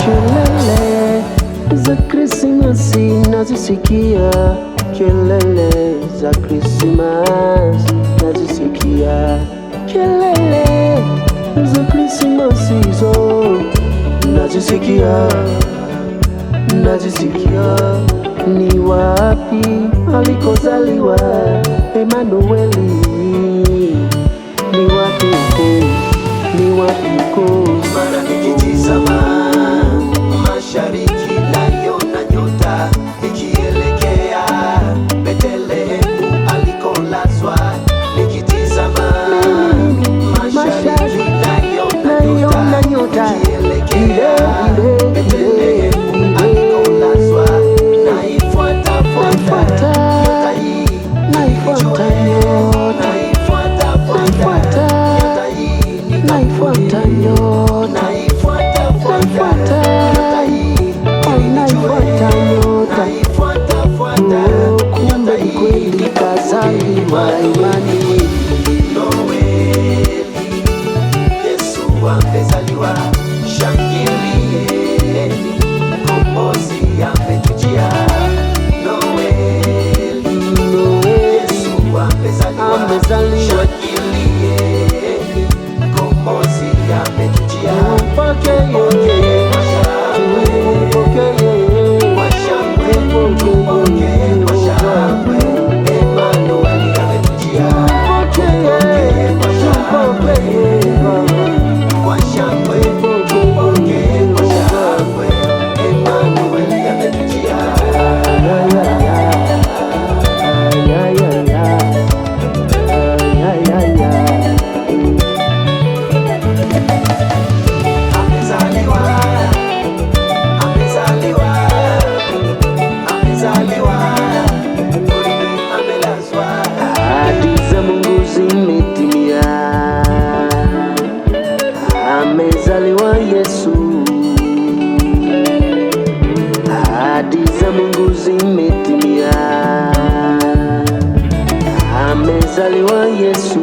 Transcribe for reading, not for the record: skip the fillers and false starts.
Kelele za Krismasi nazisikia, kelele za Krismasi nazisikia, kelele za Krismasi zo nazisikia, nazisikia. Ni wapi alikozaliwa Emanueli? Ni wapi uko? Ni wapi uko? Mara nikitizama mashariki naiona nyota ikielekea Betlehemu alikolazwa. Nikitizama mashariki naiona nyota ikielekea Betlehemu alikolazwa. Naifuata nyota hii, naifuata nyota, naifuata hii, Naifuata nyota, naifuata naifuata nyota. Kumbe ni kweli kazaliwa Emanueli. Noeli, Yesu amezaliwa, shangilieni, mkombozi ametujia. Noeli, Yesu amezaliwa, shangilieni, mkombozi ametujia. Tumpokee kwa shangwe, Tumpokee kwa shangwe, Emanueli ametujia. Tumpokee kwa shangwe, kwa shangwe, tumpokee kwa shangwe, Emanueli ametujia. ahadi za Mungu zimetimia, amezaliwa Yesu. Ahadi za Mungu zimetimia, amezaliwa Yesu.